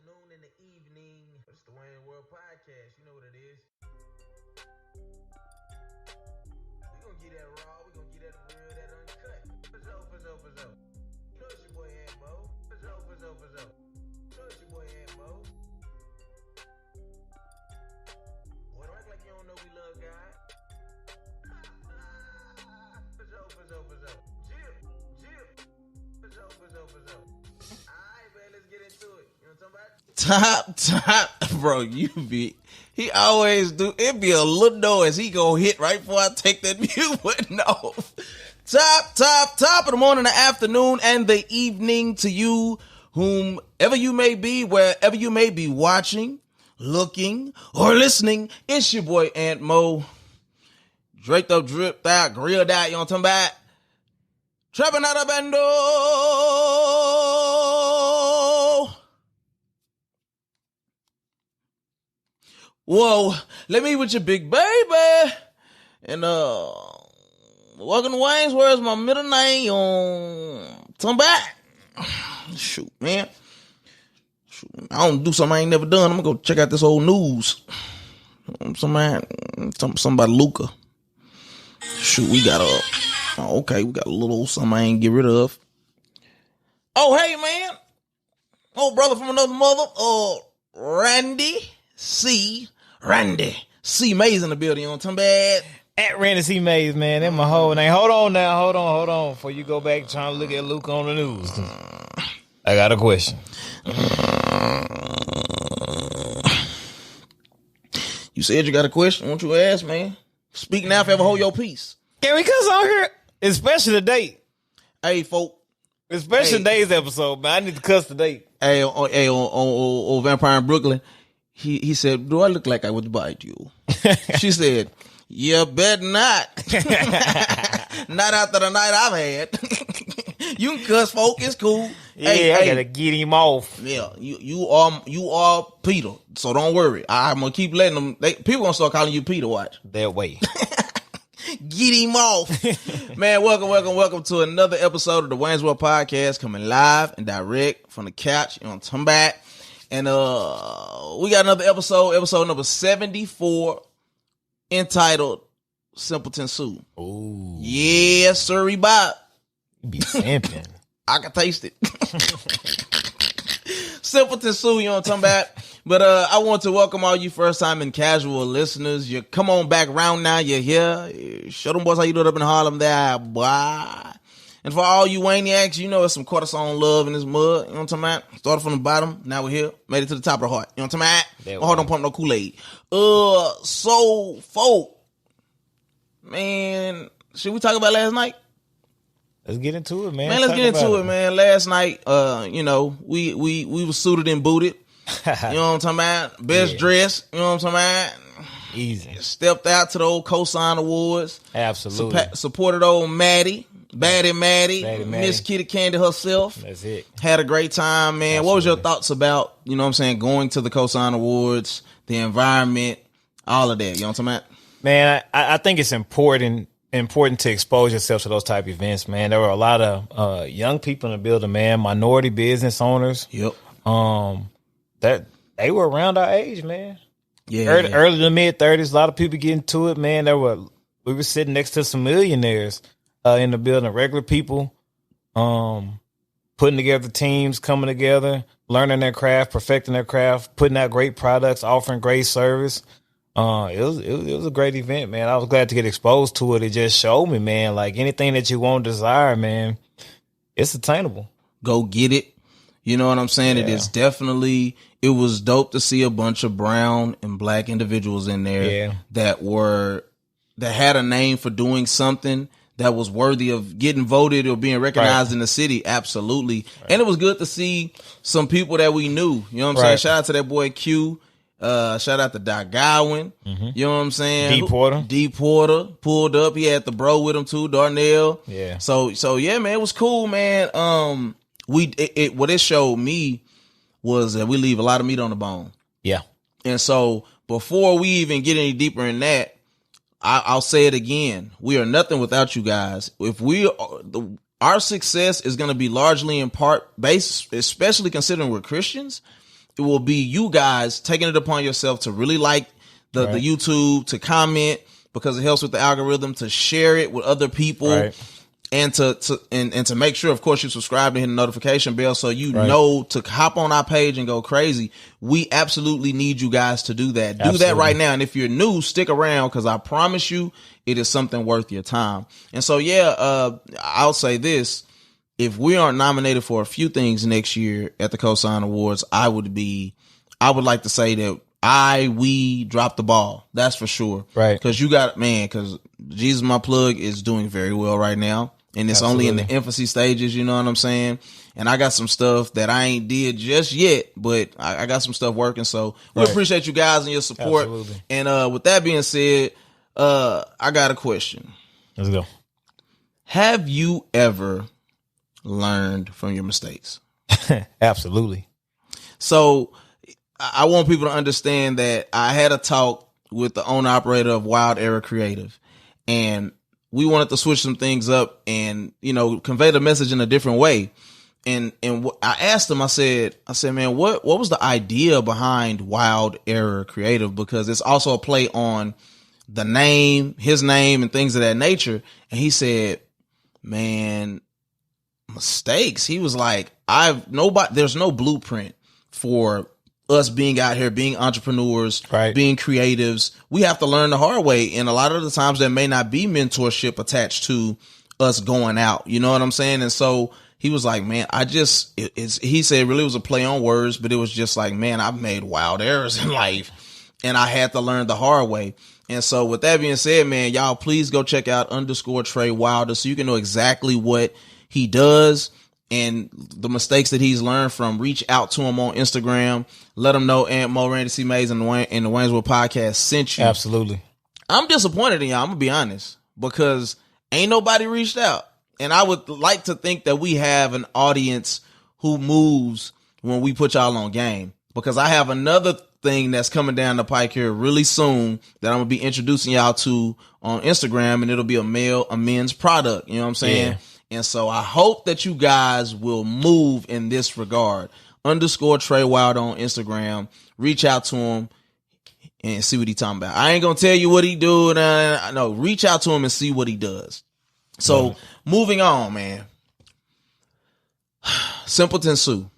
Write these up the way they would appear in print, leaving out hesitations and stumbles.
afternoon and the evening. It's the Wayne World Podcast. You know what it is. We gonna get that raw. We gonna get that real, that uncut. For so. You know it's your boy Ant Mo. For so. You know it's your boy Ant Mo. Boy, don't act like you don't know we love God. For so. Jip. For so. Alright, man, let's get into it. You know what I'm talking about? Top, bro, he always do, it be a little noise he gonna hit right before I take that mute button off. Top of the morning, the afternoon, and the evening to you, whomever you may be, wherever you may be watching, looking, or listening. It's your boy Ant Mo. Draped up, dripped out, grilled out, you know what I'm talking about? Trapping out of bando. Whoa, let me with your big baby. And welcome to Wayne's. Where's my middle name? Come back. Shoot, man. I don't do something I ain't never done. I'm gonna go check out this old news. Something about Luca. Shoot, we got we got a little something I ain't get rid of. Oh, hey, man. Old brother from another mother. Randy C. Mays in the building. You know what I'm talking about? At Randy C. Mays, man. That's my whole name. Hold on. Before you go back trying to look at Luke on the news. I got a question. You said you got a question. Won't you ask, man? Speak now, if ever hold your peace. Can we cuss on here? Especially today. Hey, folk. Especially today's episode, man. I need to cuss today. Hey, on Vampire in Brooklyn, he said, do I look like I would bite you? She said, you bet not. Not after the night I've had. You can cuss, folk. It's cool. Yeah, I gotta get him off. Yeah, you are Peter, so don't worry. I'm gonna keep letting them. People gonna start calling you Peter. Watch that way. Get him off. Man, welcome to another episode of the Wayne's World Podcast, coming live and direct from the couch. You know what I'm talking about? And we got another episode number 74, entitled Simpleton Sue. Ooh. Yes, sir, Bob. You be simping. I can taste it. Simpleton Sue, you know what I'm talking about? But I want to welcome all you first time and casual listeners. You come on back round now, you're here. Show them boys how you do it up in Harlem there, boy. And for all you Wayniacs, you know it's some cortisone love in this mud. You know what I'm talking about? Started from the bottom, now we're here. Made it to the top of the heart. You know what I'm talking about? My heart don't pump no Kool-Aid. So, folk, man, should we talk about last night? Let's get into it, man. Let's get into it, man. Last night, we was suited and booted. You know what I'm talking about? Best dress. You know what I'm talking about? Easy. Stepped out to the old Cosign Awards. Absolutely. Supported old Maddie. Maddie. Miss Kitty Candy herself. That's it. Had a great time, man. Absolutely. What was your thoughts about, you know what I'm saying, going to the Cosign Awards, the environment, all of that? You know what I'm talking about? Man, I think it's important to expose yourself to those type of events, man. There were a lot of young people in the building, man. Minority business owners. Yep. That they were around our age, man. Yeah. Early to mid 30s. A lot of people getting to it, man. We were sitting next to some millionaires in the building, regular people, putting together teams, coming together, learning their craft, perfecting their craft, putting out great products, offering great service. It was a great event, man. I was glad to get exposed to it. It just showed me, man, like anything that you want, desire, man, it's attainable. Go get it. You know what I'm saying? Yeah. It was dope to see a bunch of brown and black individuals in there that had a name for doing something that was worthy of getting voted or being recognized in the city. Absolutely. Right. And it was good to see some people that we knew. You know what I'm saying? Shout out to that boy Q. Shout out to Doc Godwin. Mm-hmm. You know what I'm saying? D Porter pulled up. He had the bro with him too, Darnell. Yeah. So yeah, man, it was cool, man. What it showed me was that we leave a lot of meat on the bone. Yeah. And so before we even get any deeper in that, I'll say it again. We are nothing without you guys. Our success is going to be largely in part based, especially considering we're Christians, it will be you guys taking it upon yourself to really like the YouTube, to comment because it helps with the algorithm, to share it with other people, and to make sure, of course, you subscribe and hit the notification bell so you know to hop on our page and go crazy. We absolutely need you guys to do that. Do that right now. And if you're new, stick around because I promise you it is something worth your time. And so, I'll say this. If we aren't nominated for a few things next year at the Cosign Awards, I would like to say that we dropped the ball. That's for sure. Right. Cause cause Jesus My Plug is doing very well right now. And it's only in the infancy stages, you know what I'm saying? And I got some stuff that I ain't did just yet, but I got some stuff working. So we appreciate you guys and your support. Absolutely. And with that being said, I got a question. Let's go. Have you ever learned from your mistakes? Absolutely. So I want people to understand that I had a talk with the owner operator of Wild Era Creative, and we wanted to switch some things up and, convey the message in a different way. And I asked him, I said, man, what was the idea behind Wild Era Creative? Because it's also a play on the name, his name, and things of that nature. And he said, man, mistakes. He was like, there's no blueprint for us being out here, being entrepreneurs, being creatives. We have to learn the hard way. And a lot of the times there may not be mentorship attached to us going out. You know what I'm saying? And so he was like, man, he said it really was a play on words, but it was just like, man, I've made wild errors in life and I had to learn the hard way. And so with that being said, man, y'all please go check out _Trey Wilder so you can know exactly what he does and the mistakes that he's learned from. Reach out to him on Instagram. Let him know Aunt Mo, Randy C. Mays, and the Waynesville podcast sent you. Absolutely. I'm disappointed in y'all. I'm going to be honest because ain't nobody reached out. And I would like to think that we have an audience who moves when we put y'all on game, because I have another thing that's coming down the pike here really soon that I'm going to be introducing y'all to on Instagram, and it'll be a men's product. You know what I'm saying? Yeah. And so I hope that you guys will move in this regard. _Trey Wilder on Instagram. Reach out to him and see what he talking about. I ain't going to tell you what he do. No, reach out to him and see what he does. So moving on, man. Simpleton Sue.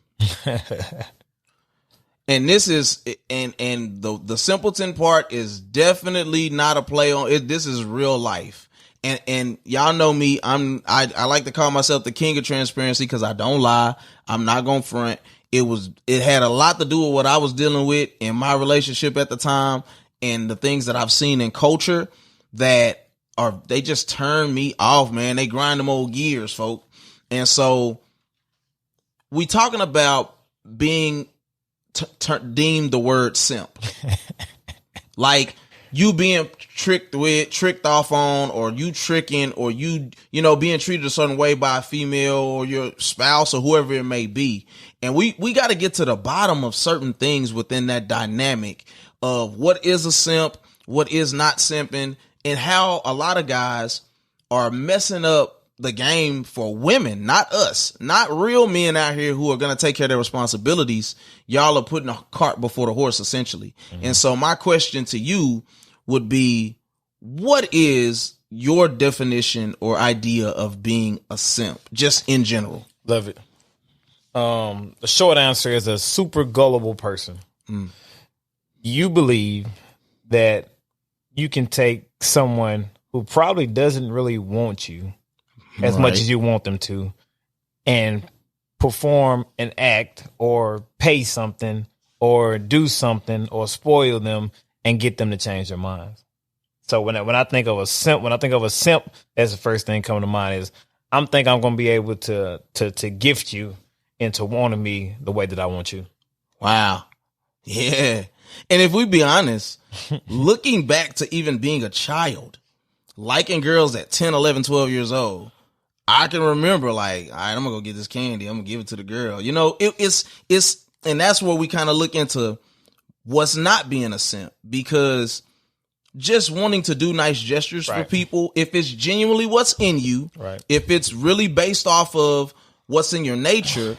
And this is, and the Simpleton part is definitely not a play on it. This is real life. And y'all know me. I like to call myself the king of transparency because I don't lie. I'm not going to front. It had a lot to do with what I was dealing with in my relationship at the time and the things that I've seen in culture that they just turn me off, man. They grind them old gears, folk. And so we talking about being deemed the word simp. Like you being tricked off on, or you tricking, or you being treated a certain way by a female or your spouse or whoever it may be. And we got to get to the bottom of certain things within that dynamic of what is a simp, what is not simping, and how a lot of guys are messing up the game for women, not us, not real men out here who are going to take care of their responsibilities. Y'all are putting a cart before the horse, essentially. Mm-hmm. And so my question to you would be, what is your definition or idea of being a simp, just in general? Love it. The short answer is a super gullible person. Mm. You believe that you can take someone who probably doesn't really want you as much as you want them to, and perform an act or pay something or do something or spoil them and get them to change their minds. So when I think of a simp, that's the first thing coming to mind is I'm going to be able to gift you into wanting me the way that I want you. Wow. Yeah. And if we be honest, looking back to even being a child, liking girls at 10, 11, 12 years old, I can remember like, all right, I'm going to go get this candy. I'm going to give it to the girl. It's, and that's where we kind of look into what's not being a simp, because just wanting to do nice gestures for people, if it's genuinely what's in you, if it's really based off of what's in your nature,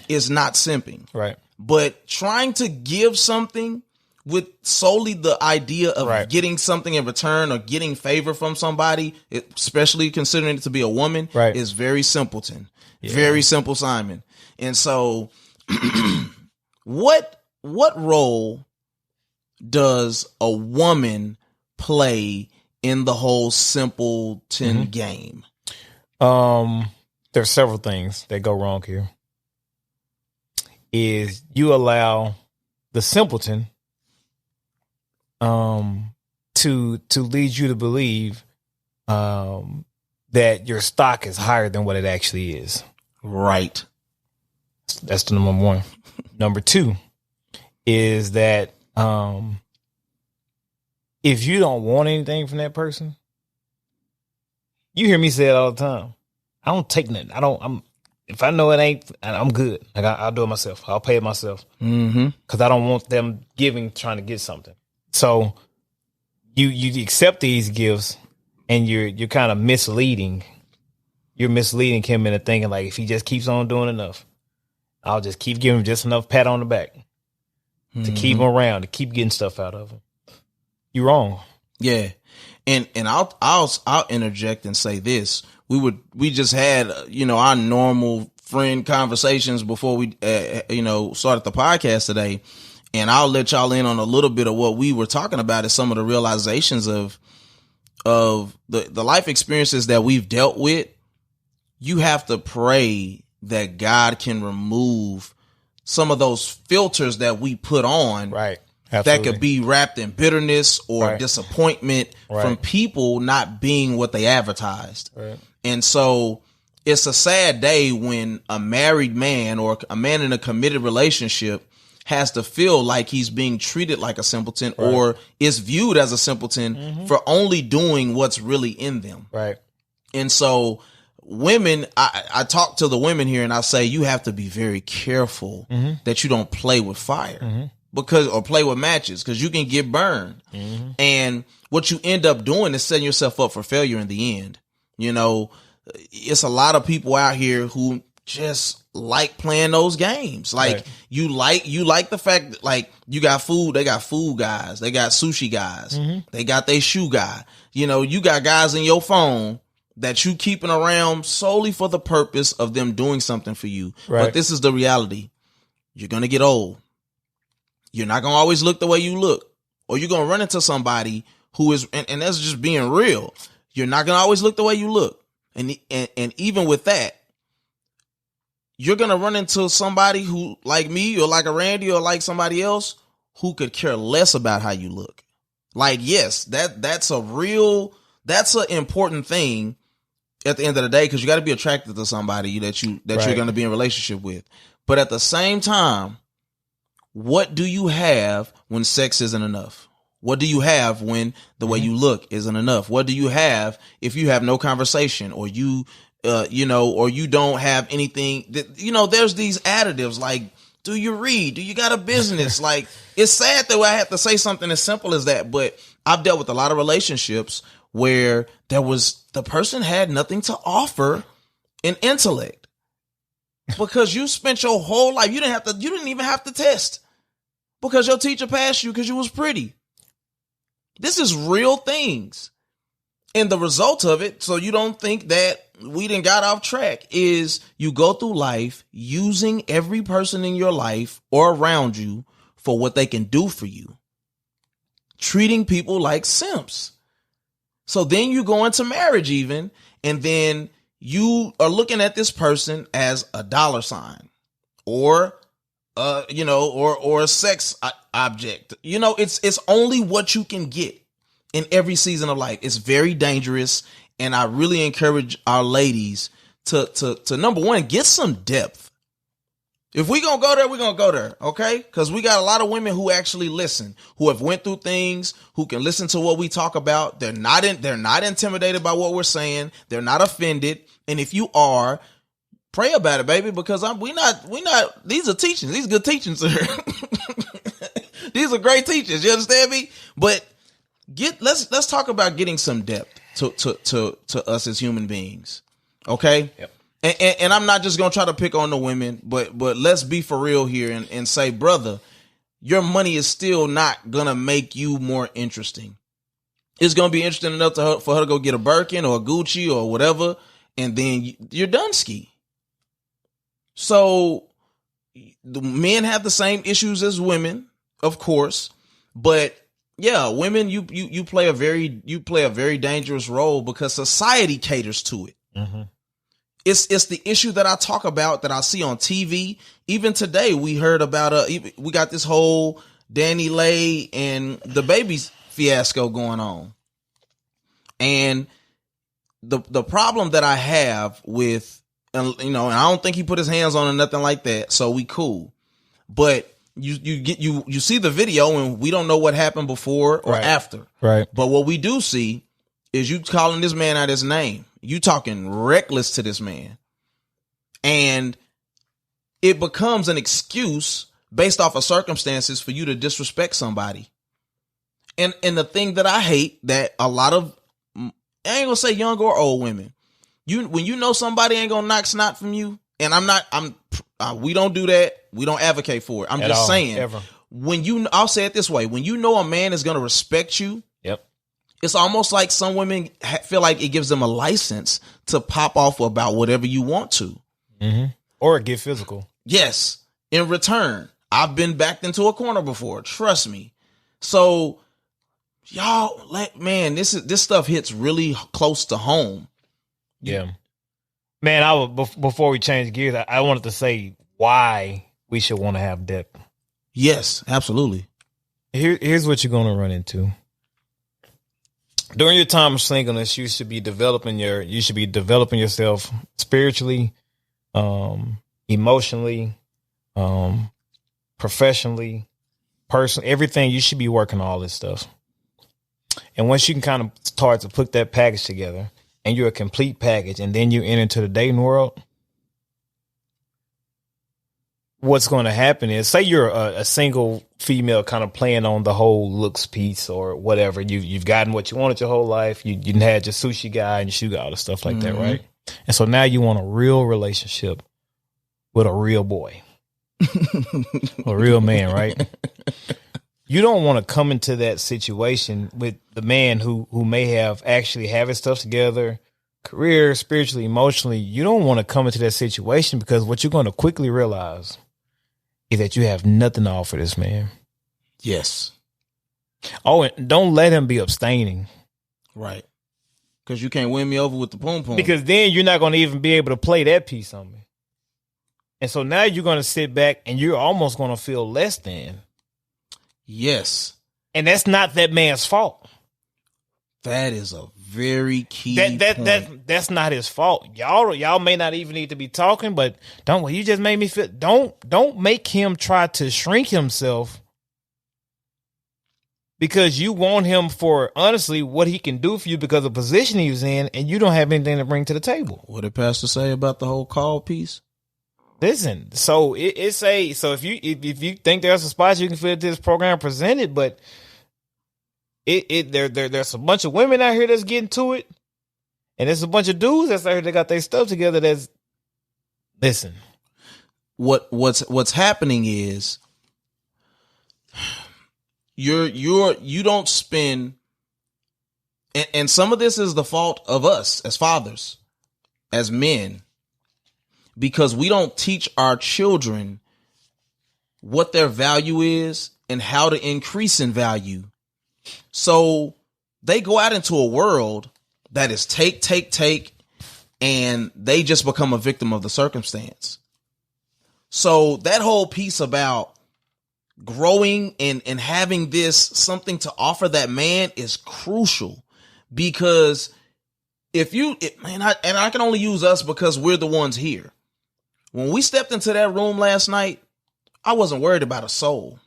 is not simping. Right. but trying to give something with solely the idea of getting something in return or getting favor from somebody, especially considering it to be a woman, is very simpleton, very simple Simon. And so what role does a woman play in the whole simpleton game? There's several things that go wrong here. Is you allow the simpleton to lead you to believe that your stock is higher than what it actually is. Right. That's the number one. Number two is that if you don't want anything from that person, you hear me say it all the time. I don't take nothing. If I know it ain't, I'm good. Like I'll do it myself. I'll pay it myself. Because I don't want them trying to get something. So you accept these gifts and you're kind of misleading. You're misleading him into thinking like if he just keeps on doing enough, I'll just keep giving him just enough pat on the back to keep him around, to keep getting stuff out of him. You're wrong. Yeah. And I'll interject and say this. We just had, our normal friend conversations before we, started the podcast today. And I'll let y'all in on a little bit of what we were talking about is some of the realizations of the life experiences that we've dealt with. You have to pray that God can remove some of those filters that we put on. Right. Absolutely. That could be wrapped in bitterness or disappointment from people not being what they advertised. Right. And so it's a sad day when a married man or a man in a committed relationship has to feel like he's being treated like a simpleton or is viewed as a simpleton for only doing what's really in them. Right. And so women, I talk to the women here and I say, you have to be very careful that you don't play with fire or play with matches because you can get burned. And what you end up doing is setting yourself up for failure in the end. It's a lot of people out here who just like playing those games. Like you like the fact that like you got food, they got food guys, they got sushi guys, they got their shoe guy. You got guys in your phone that you keeping around solely for the purpose of them doing something for you. Right. But this is the reality. You're going to get old. You're not going to always look the way you look, or you're going to run into somebody who is, and that's just being real. You're not going to always look the way you look. And even with that, you're going to run into somebody who, like me or like a Randy or like somebody else, who could care less about how you look. Like, yes, that's an important thing at the end of the day, because you got to be attracted to somebody that you're going to be in a relationship with. But at the same time, what do you have when sex isn't enough? What do you have when the way you look isn't enough? What do you have if you have no conversation or you don't have anything that, there's these additives like, do you read? Do you got a business? Like, it's sad that I have to say something as simple as that, but I've dealt with a lot of relationships where the person had nothing to offer in intellect because you spent your whole life. You didn't even have to test because your teacher passed you because you was pretty. This is real things. And the result of it, so you don't think that we done got off track, is you go through life using every person in your life or around you for what they can do for you. Treating people like simps. So then you go into marriage even, and then you are looking at this person as a dollar sign or a sex object. It's only what you can get in every season of life. It's very dangerous. And I really encourage our ladies to number one, get some depth. If we gonna go there, we're gonna go there. Okay. Because we got a lot of women who actually listen, who have went through things, who can listen to what we talk about. They're not intimidated by what we're saying. They're not offended. And if you are, pray about it, baby, because we not, these are teachings. These are good teachings here. These are great teachers. You understand me? But let's talk about getting some depth to us as human beings. Okay. Yep. And I'm not just gonna try to pick on the women, but let's be for real here and say, brother, your money is still not gonna make you more interesting. It's gonna be interesting enough for her to go get a Birkin or a Gucci or whatever, and then you're done ski. So the men have the same issues as women, of course, but yeah, women, you play a very dangerous role because society caters to it. Mm-hmm. It's the issue that I talk about that I see on TV. Even today, we heard about we got this whole Danny Lay and the babies fiasco going on, and the problem that I have with, and I don't think he put his hands on it, nothing like that. So we cool, but you see the video and we don't know what happened before or after, right? But what we do see is you calling this man out his name. You talking reckless to this man. And it becomes an excuse based off of circumstances for you to disrespect somebody. And the thing that I hate that a lot of, I ain't gonna say young or old women, when you know somebody ain't gonna knock snot from you, and we don't do that. We don't advocate for it. I'm just saying, ever. I'll say it this way. When you know a man is gonna respect you, it's almost like some women feel like it gives them a license to pop off about whatever you want to. Mm-hmm. Or get physical. Yes. In return, I've been backed into a corner before. Trust me. So y'all, this stuff hits really close to home. Yeah. Man, before we change gears, I wanted to say why we should want to have depth. Yes, absolutely. Here's what you're going to run into. During your time of singleness, you should be developing yourself spiritually, emotionally, professionally, personally, everything. You should be working on all this stuff. And once you can kind of start to put that package together and you're a complete package, and then you enter into the dating world, what's going to happen is, say you're a single female kind of playing on the whole looks piece or whatever. You've gotten what you wanted your whole life. You had your sushi guy and your shoe guy, all the stuff like that, right? And so now you want a real relationship with a real boy, a real man, right? You don't want to come into that situation with the man who may have his stuff together, career, spiritually, emotionally. You don't want to come into that situation because what you're going to quickly realize is that you have nothing to offer this man. Yes. Oh, and don't let him be abstaining. Right. Because you can't win me over with the poom poom. Because then you're not going to even be able to play that piece on me. And so now you're going to sit back and you're almost going to feel less than. Yes. And that's not that man's fault. That is a very key point. That's not his fault. Y'all may not even need to be talking, but you just made me feel, don't make him try to shrink himself because you want him for honestly what he can do for you because of the position he was in, and you don't have anything to bring to the table. What did Pastor say about the whole call piece? Listen, so so if you think there's a spot you can fit this program presented, but there's a bunch of women out here that's getting to it, and there's a bunch of dudes that's out here that got their stuff together. Listen. What's happening is you don't spend, and some of this is the fault of us as fathers, as men, because we don't teach our children what their value is and how to increase in value. So they go out into a world that is take, and they just become a victim of the circumstance. So that whole piece about growing and having this something to offer that man is crucial, because I can only use us because we're the ones here. When we stepped into that room last night, I wasn't worried about a soul.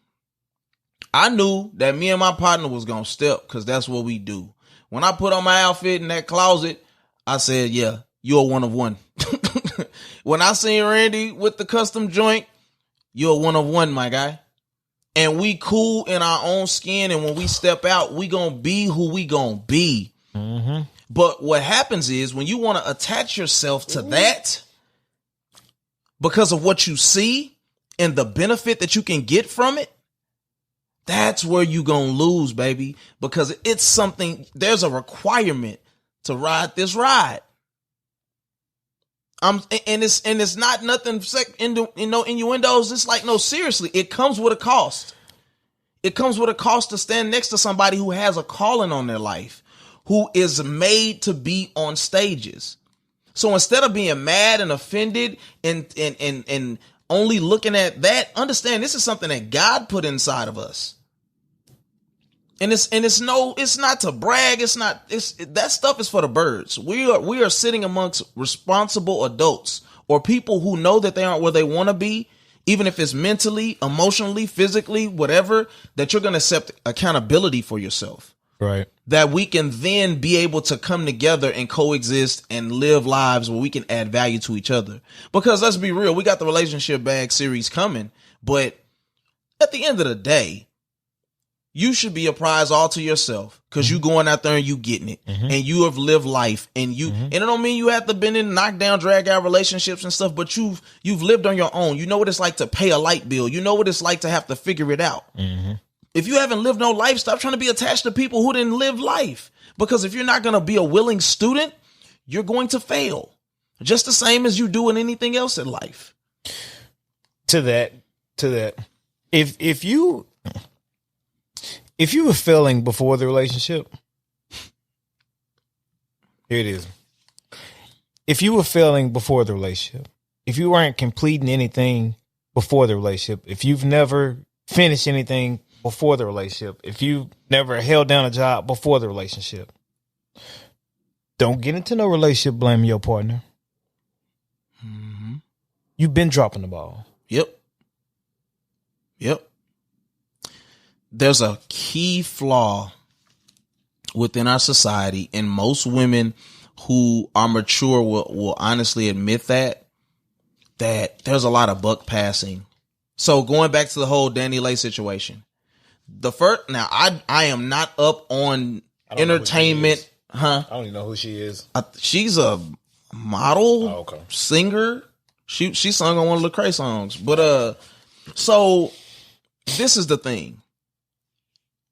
I knew that me and my partner was going to step because that's what we do. When I put on my outfit in that closet, I said, yeah, you're one of one. When I seen Randy with the custom joint, you're one of one, my guy. And we cool in our own skin. And when we step out, we going to be who we going to be. Mm-hmm. But what happens is when you want to attach yourself to that, because of what you see and the benefit that you can get from it, that's where you gonna lose, baby. Because it's something, there's a requirement to ride this ride. And it's not nothing innuendos. It's like, no, seriously, it comes with a cost. It comes with a cost to stand next to somebody who has a calling on their life, who is made to be on stages. So instead of being mad and offended and only looking at that, understand this is something that God put inside of us. And it's not to brag. That stuff is for the birds. We are sitting amongst responsible adults or people who know that they aren't where they want to be, even if it's mentally, emotionally, physically, whatever, that you're going to accept accountability for yourself. Right. That we can then be able to come together and coexist and live lives where we can add value to each other. Because let's be real, we got the Relationship Bag series coming, but at the end of the day, you should be a prize all to yourself because you going out there and you getting it and you have lived life and and it don't mean you have to been in knockdown, drag out relationships and stuff, but you've lived on your own. You know what it's like to pay a light bill. You know what it's like to have to figure it out. If you haven't lived no life, stop trying to be attached to people who didn't live life, because if you're not going to be a willing student, you're going to fail just the same as you do in anything else in life. To that, if you were failing before the relationship, here it is. If you were failing before the relationship, if you weren't completing anything before the relationship, if you've never finished anything before the relationship, if you've never held down a job before the relationship, don't get into no relationship blaming your partner. You've been dropping the ball. Yep. There's a key flaw within our society, and most women who are mature will honestly admit that there's a lot of buck passing. So going back to the whole Danny Lay situation, now I am not up on entertainment, huh? I don't even know who she is. She's a model, singer. She sung on one of Lecrae songs, but so this is the thing.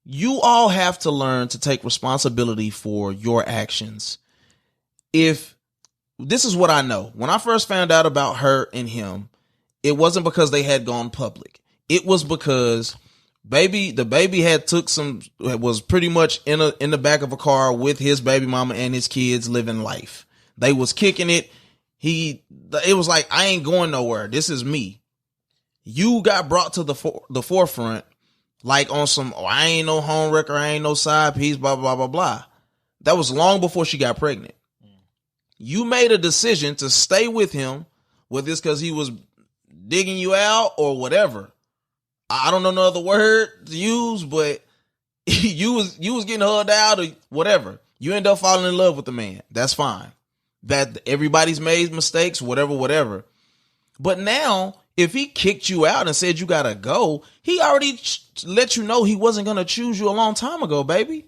You all have to learn to take responsibility for your actions. If this is what I know, when I first found out about her and him, it wasn't because they had gone public. It was because the baby was pretty much in the back of a car with his baby mama and his kids living life. They was kicking it. It was like, I ain't going nowhere. This is me. You got brought to the forefront. Like on some, I ain't no home wrecker, I ain't no side piece, blah, blah, blah, blah. That was long before she got pregnant. You made a decision to stay with him, whether it's because he was digging you out or whatever. I don't know no other word to use, but you was getting hugged out or whatever. You end up falling in love with the man. That's fine. That everybody's made mistakes, whatever. But now, if he kicked you out and said you gotta go, he already let you know he wasn't gonna choose you a long time ago, baby.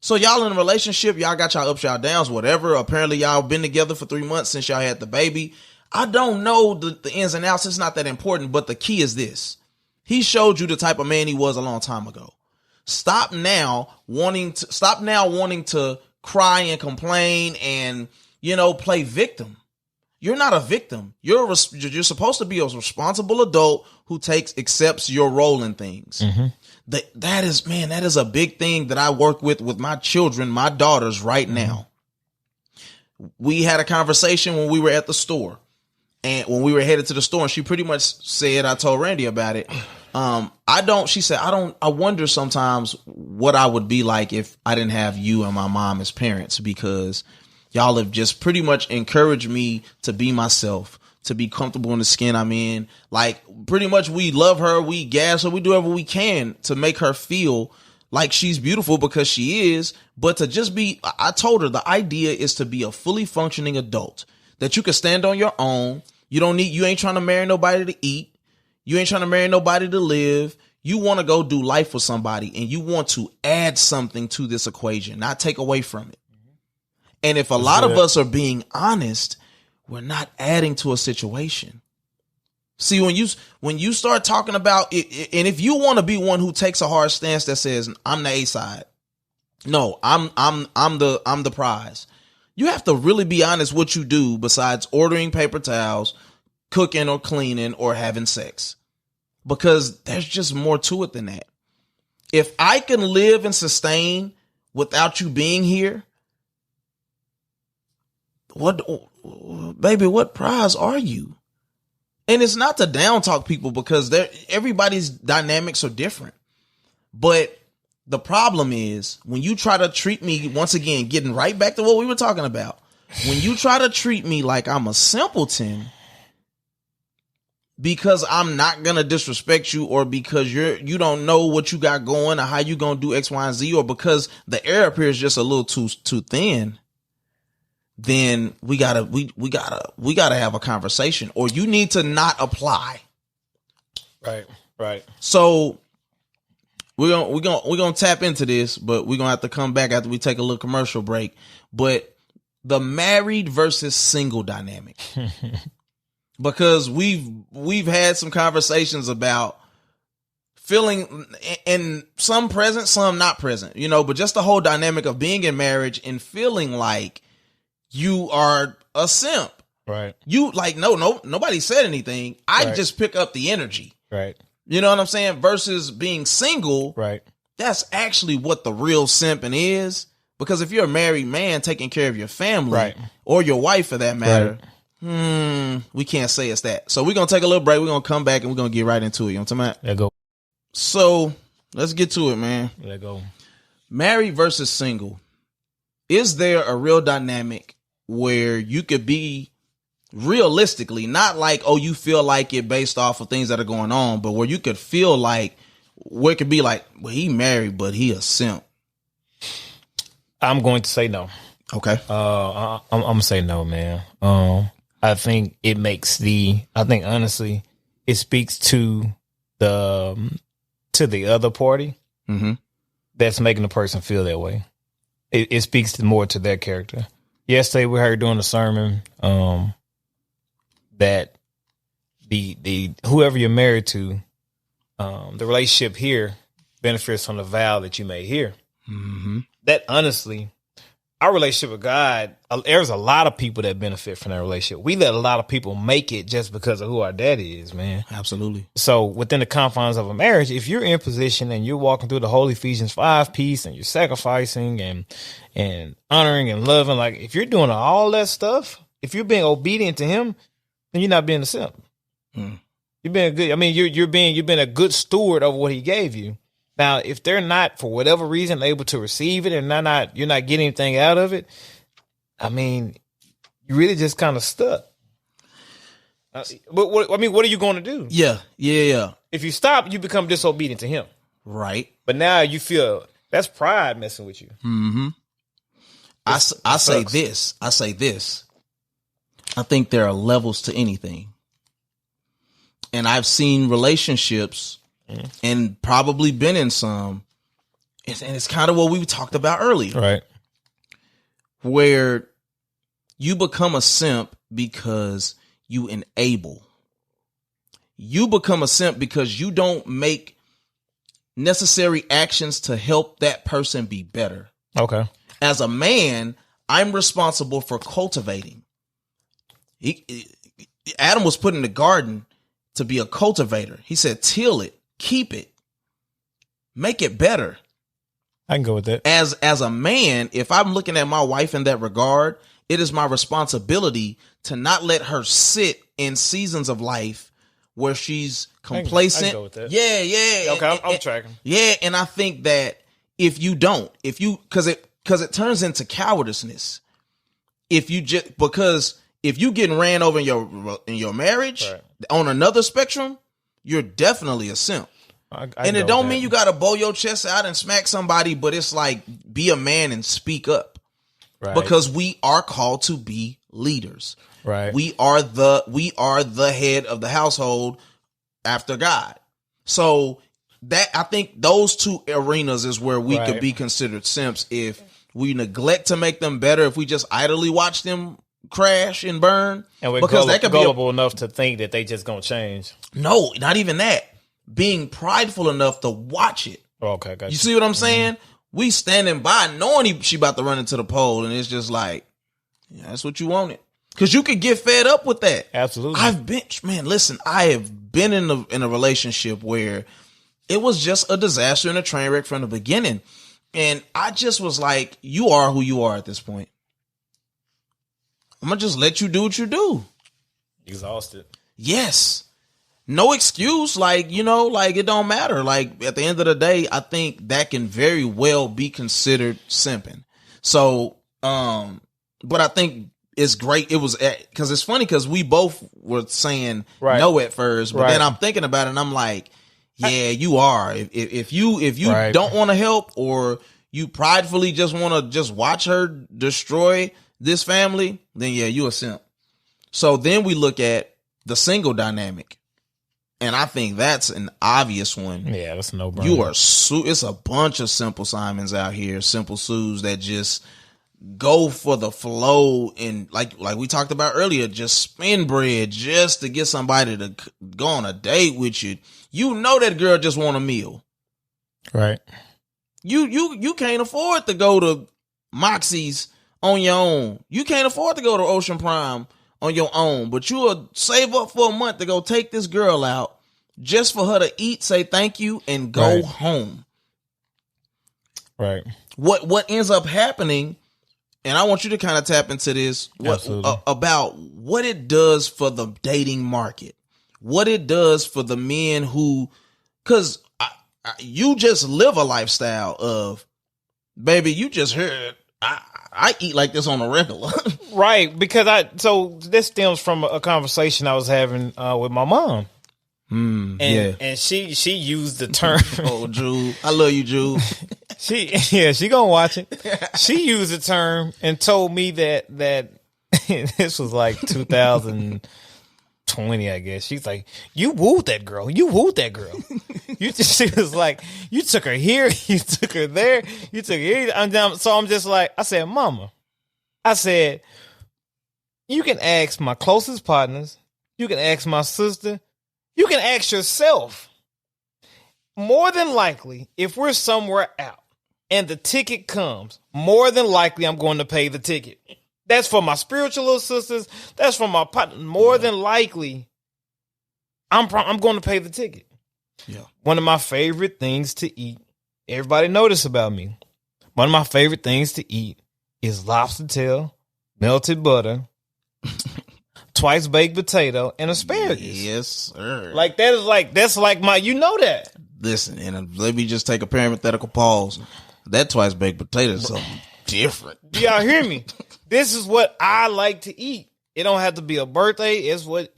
So y'all in a relationship, y'all got y'all ups, y'all downs, whatever. Apparently y'all been together for 3 months since y'all had the baby. I don't know the ins and outs. It's not that important, but the key is this. He showed you the type of man he was a long time ago. Stop now wanting to cry and complain and, play victim. You're not a victim. You're supposed to be a responsible adult who accepts your role in things. That is a big thing that I work with my children, my daughters right now. We had a conversation when we were at the store, and when we were headed to the store, and she pretty much said, I told Randy about it. I wonder sometimes what I would be like if I didn't have you and my mom as parents, because y'all have just pretty much encouraged me to be myself, to be comfortable in the skin I'm in. Like, pretty much we love her, we gas her, we do whatever we can to make her feel like she's beautiful, because she is. But to just be, I told her the idea is to be a fully functioning adult, that you can stand on your own. You ain't trying to marry nobody to eat. You ain't trying to marry nobody to live. You want to go do life with somebody, and you want to add something to this equation, not take away from it. And if a lot of us are being honest, we're not adding to a situation. See, when you start talking about it, and if you want to be one who takes a hard stance that says I'm the A side, no, I'm the prize. You have to really be honest what you do besides ordering paper towels, cooking or cleaning or having sex, because there's just more to it than that. If I can live and sustain without you being here, what prize are you? And it's not to down talk people, because everybody's dynamics are different. But the problem is when you try to treat me, once again, getting right back to what we were talking about, when you try to treat me like I'm a simpleton because I'm not going to disrespect you, or because you don't know what you got going or how you going to do X, Y, and Z, or because the air up here is just a little too thin, then we gotta have a conversation, or you need to not apply. Right. So we're gonna tap into this, but we're gonna have to come back after we take a little commercial break. But the married versus single dynamic, because we've had some conversations about feeling, and some present, some not present, but just the whole dynamic of being in marriage and feeling like you are a simp. Right. You like, nobody said anything. I just pick up the energy. Right. You know what I'm saying? Versus being single. Right. That's actually what the real simping is. Because if you're a married man taking care of your family, or your wife for that matter, we can't say it's that. So we're going to take a little break. We're going to come back and we're going to get right into it. You know what I'm talking about? Let go. So let's get to it, man. Let go. Married versus single. Is there a real dynamic where you could be realistically, not like, oh, you feel like it based off of things that are going on, but where you could feel like, where it could be like, well, he married, but he a simp? I'm going to say no. Okay. I'm gonna say no, man. I think honestly, it speaks to the other party that's making the person feel that way. It speaks more to their character. Yesterday we heard during the sermon that the whoever you're married to, the relationship here benefits from the vow that you made here. That honestly, our relationship with God, there's a lot of people that benefit from that relationship. We let a lot of people make it just because of who our daddy is, man. Absolutely. So within the confines of a marriage, if you're in position and you're walking through the whole Ephesians 5 piece and you're sacrificing and honoring and loving, like if you're doing all that stuff, if you're being obedient to him, then you're not being a simp. You're being good. I mean, you've been a good steward over what he gave you. Now, if they're not, for whatever reason, able to receive it and you're not getting anything out of it, I mean, you're really just kind of stuck. But what are you going to do? Yeah. If you stop, you become disobedient to him. Right. But now you feel that's pride messing with you. I say this. I think there are levels to anything. And I've seen relationships and probably been in some, and it's kind of what we talked about earlier. Right. Where you become a simp because you enable. You become a simp because you don't make necessary actions to help that person be better. Okay. As a man, I'm responsible for cultivating. Adam was put in the garden to be a cultivator. He said, till it, keep it, make it better. I can go with that. As a man, if I'm looking at my wife in that regard, it is my responsibility to not let her sit in seasons of life where she's complacent. I can go with that. Yeah. Okay, I'm tracking. Yeah, and I think that because it turns into cowardice. If you getting ran over in your marriage, on another spectrum, you're definitely a simp. And it don't mean you got to bow your chest out and smack somebody, but it's like, be a man and speak up. Right. Because we are called to be leaders. Right. We are the head of the household after God. So that, I think those two arenas is where we could be considered simps if we neglect to make them better, if we just idly watch them crash and burn. And we're because that could gullible enough to think that they just gonna change. No, not even that. Being prideful enough to watch it. Okay, gotcha. You see what I'm saying? We standing by knowing she about to run into the pole, and it's just like, yeah, that's what you wanted. Because you could get fed up with that. Absolutely. I have been in a relationship where it was just a disaster and a train wreck from the beginning. And I just was like, you are who you are at this point. I'm going to just let you do what you do. Exhausted. Yes. No excuse. Like, it don't matter. Like, at the end of the day, I think that can very well be considered simping. So, but I think it's great. It was because it's funny because we both were saying no at first, but then I'm thinking about it and I'm like, yeah, you are. If you don't want to help, or you pridefully just want to just watch her destroy this family, then yeah, you a simp. So then we look at the single dynamic, and I think that's an obvious one. Yeah, that's no brainer. You are it's a bunch of Simple Simons out here, Simple Sues that just go for the flow, and like we talked about earlier, just spin bread just to get somebody to go on a date with you. You know that girl just want a meal, right? You can't afford to go to Moxie's on your own. You can't afford to go to Ocean Prime on your own, but you will save up for a month to go take this girl out just for her to eat, say thank you, and go home. Right. What ends up happening, and I want you to kind of tap into this, about what it does for the dating market, what it does for the men who, because you just live a lifestyle of, baby, you just heard, I eat like this on a regular. Right, because so this stems from a conversation I was having with my mom. And she used the term. Oh, Drew, I love you, Drew. She gonna watch it. She used the term and told me that this was like 2020, I guess. She's like, you wooed that girl. She was like, you took her here, you took her there, you took her here. So I'm just like, I said, Mama, you can ask my closest partners, you can ask my sister, you can ask yourself. More than likely, if we're somewhere out and the ticket comes, more than likely I'm going to pay the ticket. That's for my spiritual little sisters. That's for my partner. More than likely, I'm going to pay the ticket. Yeah. One of my favorite things to eat, everybody know this about me. One of my favorite things to eat is lobster tail, melted butter, twice baked potato, and asparagus. Yes, sir. That's like my, you know that. Listen, and let me just take a parenthetical pause. That twice baked potato is something different. Do y'all hear me? This is what I like to eat. It don't have to be a birthday. This is what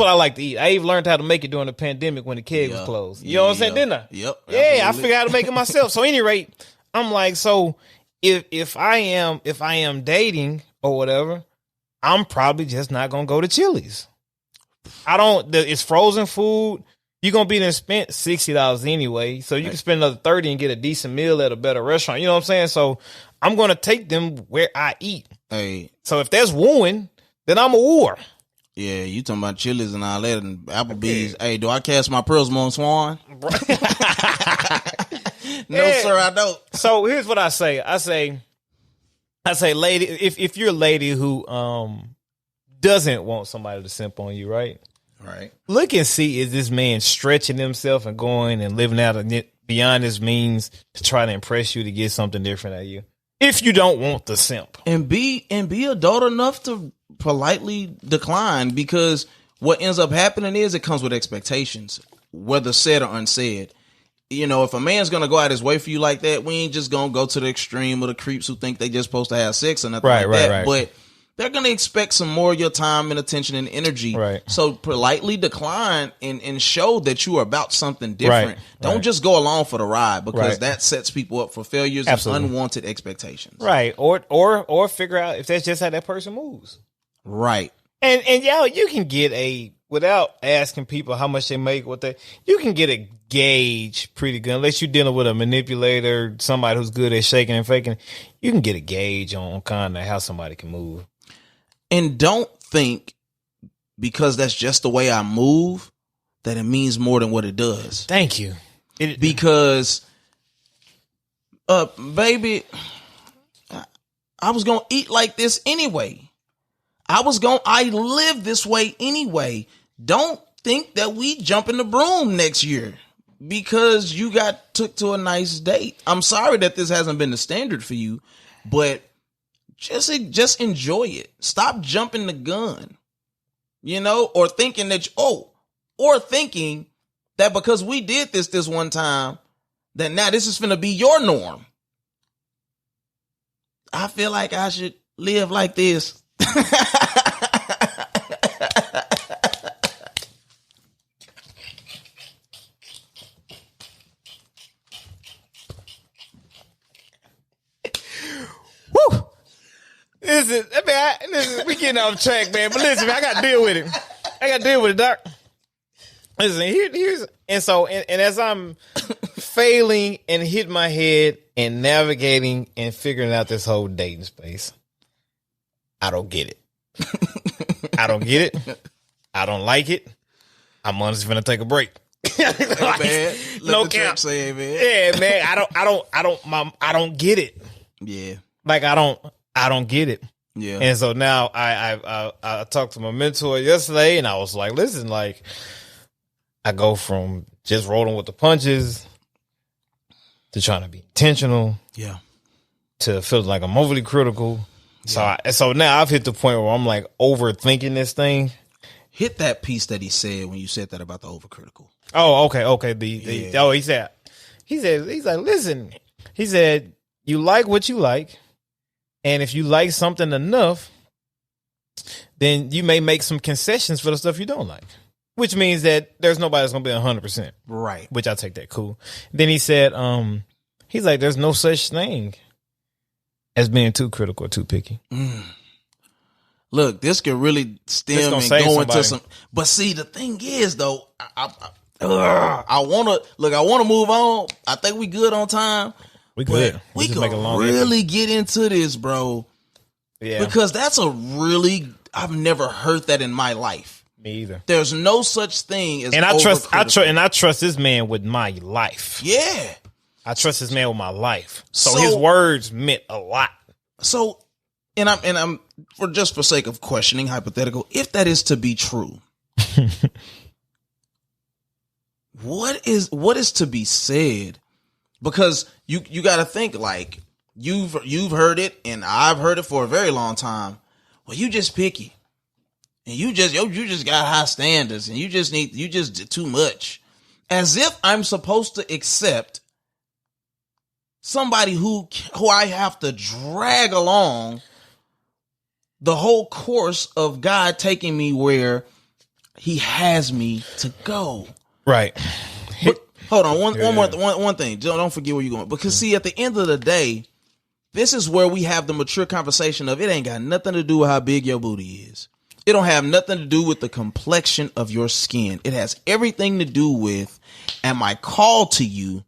I like to eat. I even learned how to make it during the pandemic when the keg was closed. You know what I'm saying, didn't I? Yep. Yeah, absolutely. I figured out how to make it myself. So, at any rate, I'm like, so if I am dating or whatever, I'm probably just not gonna go to Chili's. It's frozen food. You're gonna be there spent $60 anyway, so you can spend another $30 and get a decent meal at a better restaurant. You know what I'm saying? So I'm gonna take them where I eat. Hey, so if that's wooing, then I'm a wooer. Yeah, you talking about Chili's and all that and Applebee's. Hey, do I cast my pearls among swine? No, sir, I don't. So here's what I say. I say, lady, if you're a lady who doesn't want somebody to simp on you, right? Right. Look and see, is this man stretching himself and going and living out beyond his means to try to impress you to get something different out of you? If you don't want the simp. And be adult enough to politely decline, because what ends up happening is it comes with expectations, whether said or unsaid. You know, if a man's going to go out his way for you like that, we ain't just going to go to the extreme of the creeps who think they just supposed to have sex or nothing like that. Right. But they're going to expect some more of your time and attention and energy. Right. So politely decline and show that you are about something different. Don't just go along for the ride, because that sets people up for failures and unwanted expectations. Right. Or figure out if that's just how that person moves. Right. And y'all, you can get without asking people how much they make, you can get a gauge pretty good. Unless you're dealing with a manipulator, somebody who's good at shaking and faking, you can get a gauge on kind of how somebody can move. And don't think because that's just the way I move that it means more than what it does. Thank you. Because, baby, I was going to eat like this anyway. I live this way anyway. Don't think that we jump in the broom next year because you took to a nice date. I'm sorry that this hasn't been the standard for you, but just enjoy it. Stop jumping the gun, or thinking that because we did this one time, that now this is finna be your norm. I feel like I should live like this. Woo! Listen, we getting off track, man. But listen, man, I got to deal with it. Doc. Listen, here's and as I'm failing and hit my head and navigating and figuring out this whole dating space, I don't get it. I don't get it. I don't like it. I'm honestly gonna take a break. Like, man, no cap. Say, man. Yeah, man. I don't get it. Yeah. Like I don't get it. Yeah. And so now I talked to my mentor yesterday, and I was like, listen, like I go from just rolling with the punches to trying to be intentional. Yeah. To feeling like I'm overly critical. Yeah. So now I've hit the point where I'm like overthinking this thing. Hit that piece that he said when you said that about the overcritical. Oh, okay. He said, he's like, listen, he said, you like what you like. And if you like something enough, then you may make some concessions for the stuff you don't like, which means that there's nobody that's going to be 100%. Right. Which I take that cool. Then he said, he's like, there's no such thing as being too critical or too picky. Look, this could really stem and go into some. But see, the thing is, though, I want to move on. I think we good on time. We good. We can really get into this, bro. Yeah. Because I've never heard that in my life. Me either. There's no such thing as I trust this man with my life. Yeah. I trust this man with my life. So his words meant a lot. So, and I'm for sake of questioning, hypothetical, if that is to be true, what is to be said? Because you got to think, like, you've heard it and I've heard it for a very long time. Well, you just picky and you just got high standards and you just did too much, as if I'm supposed to accept somebody who I have to drag along the whole course of God taking me where he has me to go. Right. But, hold on. One thing. Don't forget where you're going. Because see, at the end of the day, this is where we have the mature conversation of it ain't got nothing to do with how big your booty is. It don't have nothing to do with the complexion of your skin. It has everything to do with, am I called to you?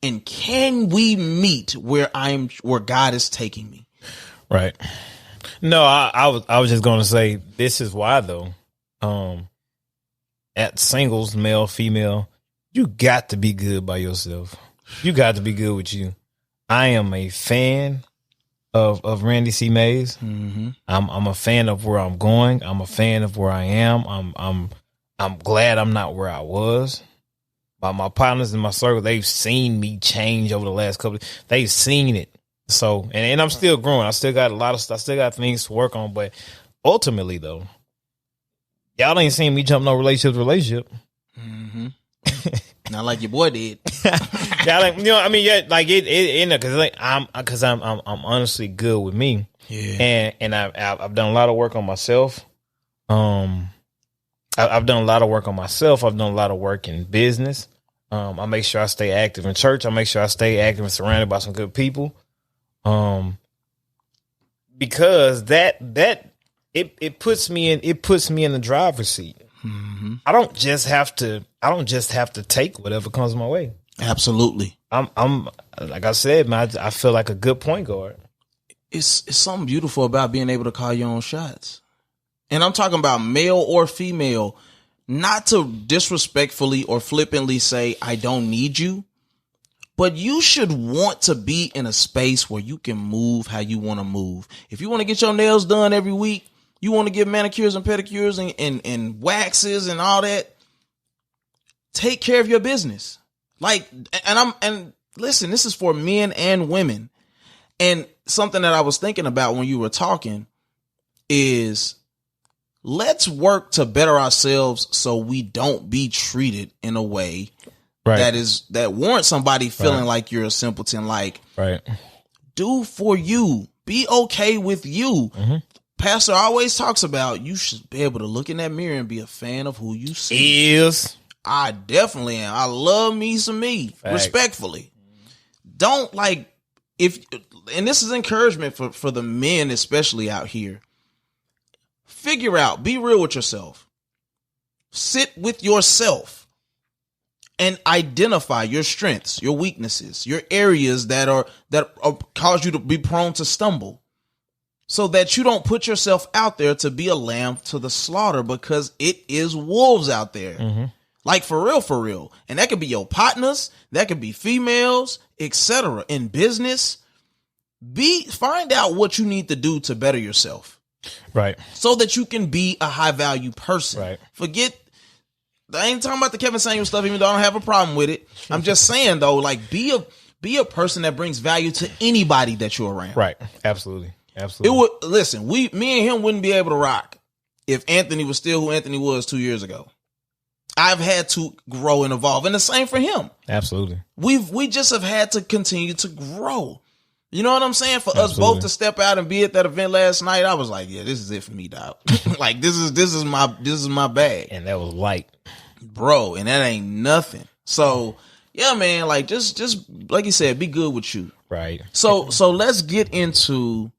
And can we meet where God is taking me? Right. No, I was just going to say, this is why though. At singles, male, female, you got to be good by yourself. You got to be good with you. I am a fan of Randy C. Mays. Mm-hmm. I'm a fan of where I'm going. I'm a fan of where I am. I'm glad I'm not where I was. My partners in my circle, they've seen me change over the last couple. They've seen it. So, and I'm still growing. I still got a lot of stuff. I still got things to work on. But ultimately, though, y'all ain't seen me jump no relationship. Mm-hmm. Not like your boy did. Y'all ain't, I mean, yeah, like because I'm honestly good with me. Yeah. And I've done a lot of work on myself. I've done a lot of work on myself. I've done a lot of work in business. I make sure I stay active in church. I make sure I stay active and surrounded by some good people. Because it puts me in the driver's seat. I don't just have to take whatever comes my way. Absolutely. I'm like I said, man, I feel like a good point guard. It's something beautiful about being able to call your own shots. And I'm talking about male or female, not to disrespectfully or flippantly say, I don't need you, but you should want to be in a space where you can move how you want to move. If you want to get your nails done every week, you want to get manicures and pedicures and waxes and all that, take care of your business. Like, and listen, this is for men and women. And something that I was thinking about when you were talking is, let's work to better ourselves so we don't be treated in a way that warrants somebody feeling like you're a simpleton. Like, do for you. Be okay with you. Pastor always talks about you should be able to look in that mirror and be a fan of who you see. I definitely am. I love me some me, respectfully. Don't like, and this is encouragement for the men, especially out here. Figure out, be real with yourself. Sit with yourself and identify your strengths, your weaknesses, your areas that cause you to be prone to stumble, so that you don't put yourself out there to be a lamb to the slaughter, because it is wolves out there. Like for real. And that could be your partners, that could be females, etc. In business, find out what you need to do to better yourself. Right. So that you can be a high value person. Right. Forget, I ain't talking about the Kevin Samuel stuff, even though I don't have a problem with it. I'm just saying though, like, be a person that brings value to anybody that you're around. Right. Absolutely. It would, listen, me and him wouldn't be able to rock if Anthony was still who Anthony was 2 years ago. I've had to grow and evolve, and the same for him. Absolutely. We just have had to continue to grow. You know what I'm saying? For us both to step out and be at that event last night, I was like, yeah, this is it for me, dog. Like, this is my bag. And that was light. Bro, and that ain't nothing. So, yeah, man, like, just like you said, be good with you. Right. So let's get into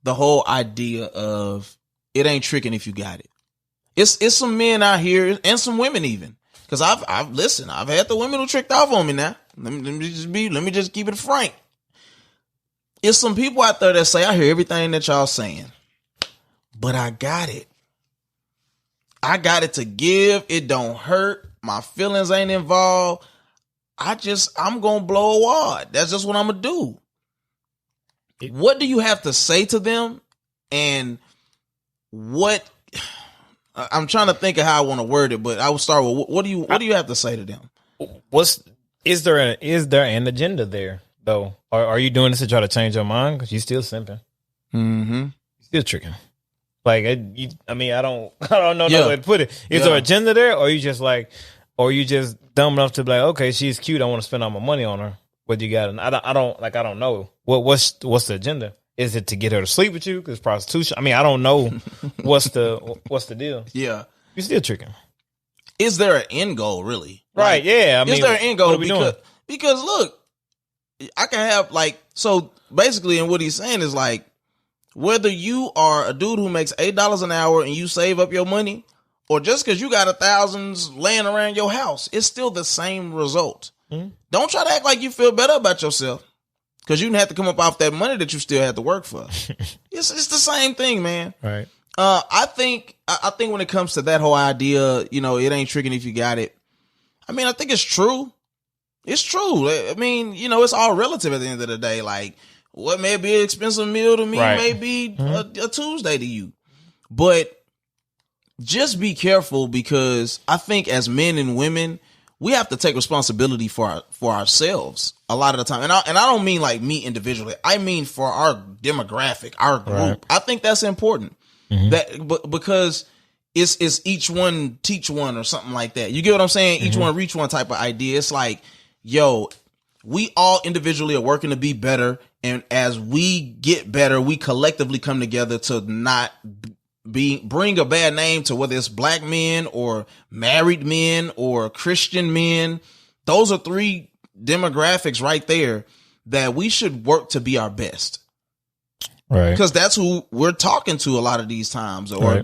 the whole idea of it ain't tricking if you got it. It's some men out here and some women even. Cause I've had the women who tricked off on me now. Let me just keep it frank. It's some people out there that say, I hear everything that y'all saying, but I got it. I got it to give. It don't hurt. My feelings ain't involved. I'm going to blow a wad. That's just what I'm going to do. What do you have to say to them? And what, I'm trying to think of how I want to word it, but I will start with, what do you have to say to them? Is there an agenda there? Though, are you doing this to try to change your mind? Because you still simping. You still tricking. Like, I don't know no way to put it. Is there an agenda there, or you just dumb enough to be like, okay, she's cute, I want to spend all my money on her. What you got? And I don't know. What's the agenda? Is it to get her to sleep with you? Because prostitution. I don't know. What's the deal? Yeah, you still tricking. Is there an end goal, really? Right. Yeah. Is there an end goal? Because look. I can have so basically, and what he's saying is like, whether you are a dude who makes $8 an hour and you save up your money, or just because you got $1,000s laying around your house, it's still the same result. Don't try to act like you feel better about yourself because you didn't have to come up off that money that you still had to work for. It's the same thing, man. Right. I think when it comes to that whole idea, it ain't tricking if you got it. I think it's true. It's true. It's all relative at the end of the day. Like, what may be an expensive meal to me may be a Tuesday to you. But just be careful, because I think as men and women, we have to take responsibility for ourselves a lot of the time. And I don't mean like me individually. I mean for our demographic, our group. Right. I think that's important. Because it's each one teach one or something like that. You get what I'm saying? Each one reach one type of idea. It's like, yo, we all individually are working to be better. And as we get better, we collectively come together to not bring a bad name to whether it's black men or married men or Christian men. Those are three demographics right there that we should work to be our best. Right. Because that's who we're talking to a lot of these times, or,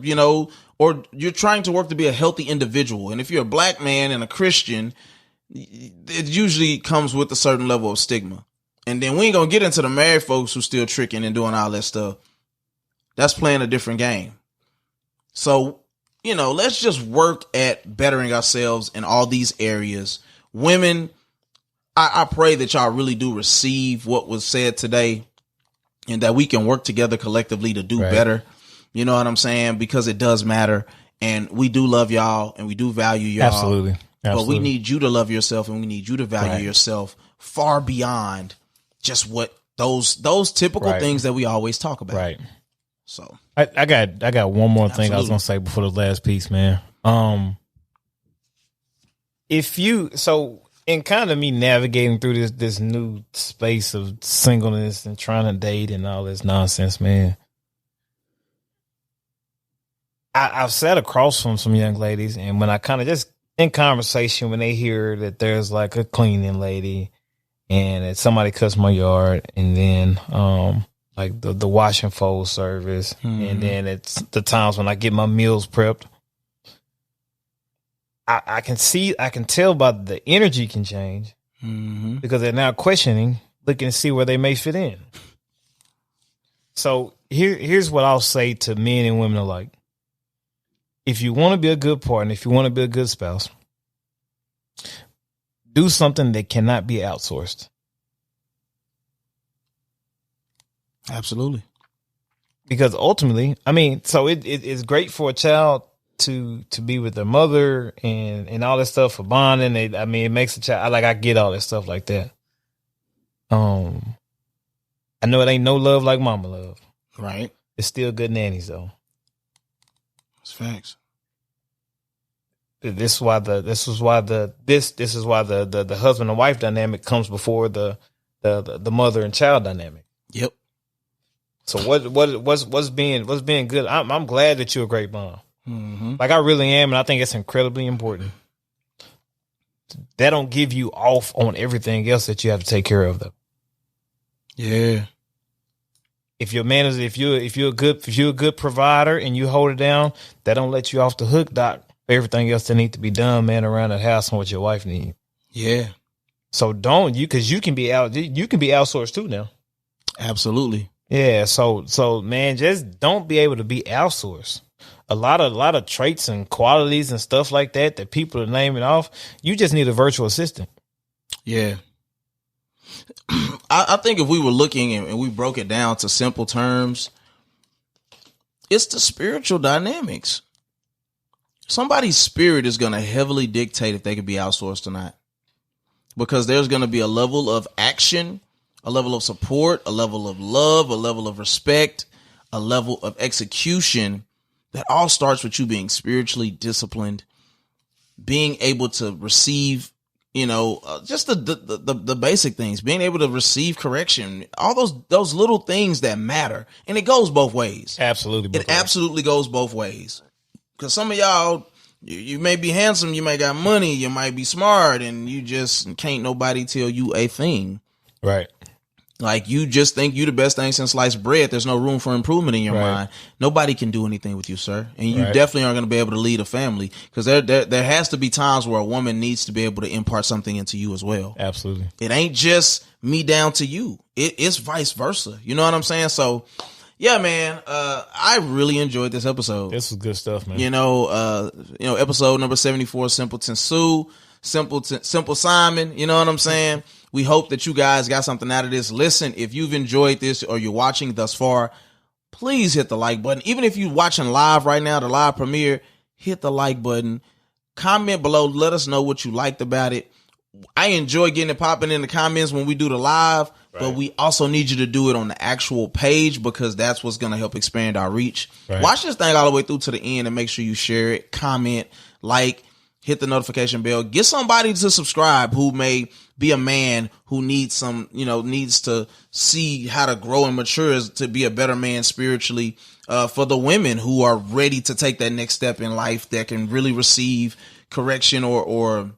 or you're trying to work to be a healthy individual. And if you're a black man and a Christian, it usually comes with a certain level of stigma. And then we ain't gonna get into the married folks who still tricking and doing all that stuff. That's playing a different game. So, let's just work at bettering ourselves in all these areas. Women, I pray that y'all really do receive what was said today and that we can work together collectively to do better. You know what I'm saying? Because it does matter. And we do love y'all and we do value y'all. Absolutely. But we need you to love yourself and we need you to value yourself far beyond just what those typical things that we always talk about. Right. So I got one more thing I was gonna say before the last piece, man. In kind of me navigating through this new space of singleness and trying to date and all this nonsense, man. I've sat across from some young ladies, and when I kind of just in conversation, when they hear that there's like a cleaning lady and that somebody cuts my yard, and then like the wash and fold service, and then it's the times when I get my meals prepped. I can tell by the energy can change because they're now questioning, looking to see where they may fit in. So here's what I'll say to men and women alike. If you want to be a good partner, if you want to be a good spouse, do something that cannot be outsourced. Absolutely. Because ultimately, it's great for a child to be with their mother and all that stuff for bonding. It makes a child, I get all that stuff like that. I know it ain't no love like mama love. Right. It's still good nannies though. It's facts. This is why the husband and wife dynamic comes before the mother and child dynamic. Yep. So what's being good? I'm glad that you're a great mom. Like I really am, and I think it's incredibly important. That don't give you off on everything else that you have to take care of, though. Yeah. If you're a good provider and you hold it down, that don't let you off the hook, Doc, for everything else that needs to be done, man, around the house and what your wife needs. Yeah. So because you can be outsourced too now. Absolutely. Yeah. So man, just don't be able to be outsourced. A lot of traits and qualities and stuff like that people are naming off. You just need a virtual assistant. Yeah. I think if we were looking and we broke it down to simple terms, it's the spiritual dynamics. Somebody's spirit is going to heavily dictate if they can be outsourced or not, because there's going to be a level of action, a level of support, a level of love, a level of respect, a level of execution that all starts with you being spiritually disciplined, being able to receive, just the basic things, being able to receive correction, all those little things that matter. And it goes both ways. Absolutely. It absolutely goes both ways. Because some of y'all, you may be handsome, you may got money, you might be smart, and you just can't nobody tell you a thing. Right. Like you just think you the best thing since sliced bread. There's no room for improvement in your mind. Nobody can do anything with you, sir. And you definitely aren't going to be able to lead a family, because there has to be times where a woman needs to be able to impart something into you as well. Absolutely. It ain't just me down to you. It's vice versa. You know what I'm saying? So yeah, man, I really enjoyed this episode. This was good stuff, man. Episode number 74, Simpleton Sue, Simple Simon, you know what I'm saying? We hope that you guys got something out of this. Listen, if you've enjoyed this or you're watching thus far, please hit the like button. Even if you're watching live right now, the live premiere, hit the like button. Comment below. Let us know what you liked about it. I enjoy getting it popping in the comments when we do the live, but we also need you to do it on the actual page, because that's what's going to help expand our reach. Watch this thing all the way through to the end and make sure you share it, comment, like, hit the notification bell. Get somebody to subscribe who may be a man who needs to see how to grow and mature to be a better man spiritually. For the women who are ready to take that next step in life, that can really receive correction or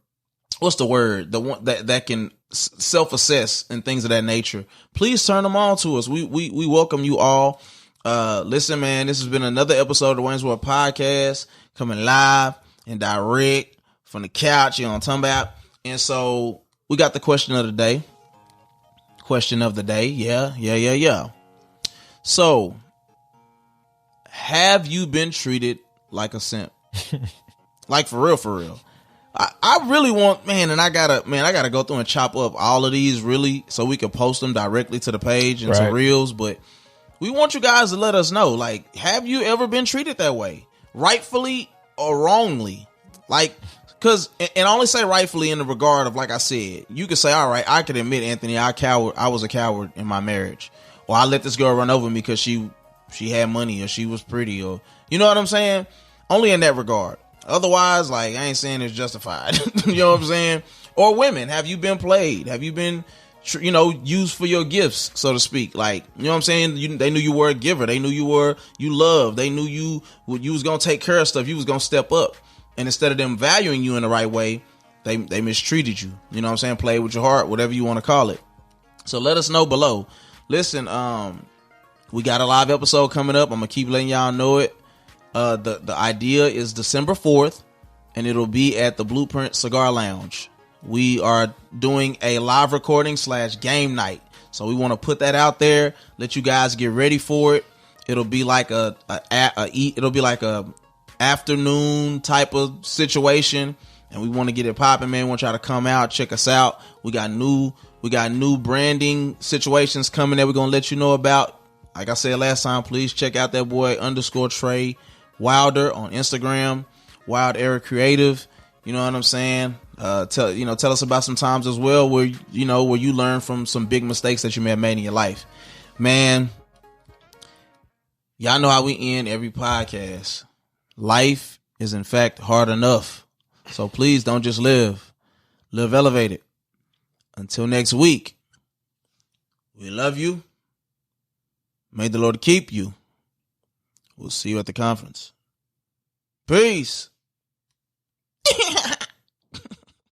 what's the word? The one that can self-assess and things of that nature. Please turn them on to us. We welcome you all. Listen, man, this has been another episode of the Wayne's World Podcast, coming live and direct from the couch. You know what I'm talking about? And so we got the question of the day. Yeah. So, have you been treated like a simp? Like for real. I really want, man, and I gotta go through and chop up all of these really so we can post them directly to the page and some reels. But we want you guys to let us know, like, have you ever been treated that way? Rightfully or wrongly? Like, cause, and I only say rightfully in the regard of, like I said, you could say, all right, I could admit, Anthony, I was a coward in my marriage. Or I let this girl run over me because she had money or she was pretty, or, you know what I'm saying? Only in that regard. Otherwise, like, I ain't saying it's justified. You know what I'm saying? Or women, have you been played? Have you been, used for your gifts, so to speak? Like, you know what I'm saying? They knew you were a giver. They knew you loved. They knew you was going to take care of stuff. You was going to step up. And instead of them valuing you in the right way, they mistreated you. You know what I'm saying? Play with your heart, whatever you want to call it. So let us know below. Listen, we got a live episode coming up. I'm going to keep letting y'all know it. The idea is December 4th, and it'll be at the Blueprint Cigar Lounge. We are doing a live recording / game night. So we want to put that out there, let you guys get ready for it. It'll be like it'll be like a afternoon type of situation, and we want to get it popping, man. We want y'all to come out, check us out. We got new branding situations coming that we're going to let you know about. Like I said last time, please check out that boy _Trey Wilder on Instagram, Wild Era Creative. You know what I'm saying? Tell us about some times as well where you learn from some big mistakes that you may have made in your life. Man, y'all know how we end every podcast. Life is in fact hard enough. So please don't just live elevated. Until next week, we love you. May the Lord keep you. We'll see you at the conference. Peace.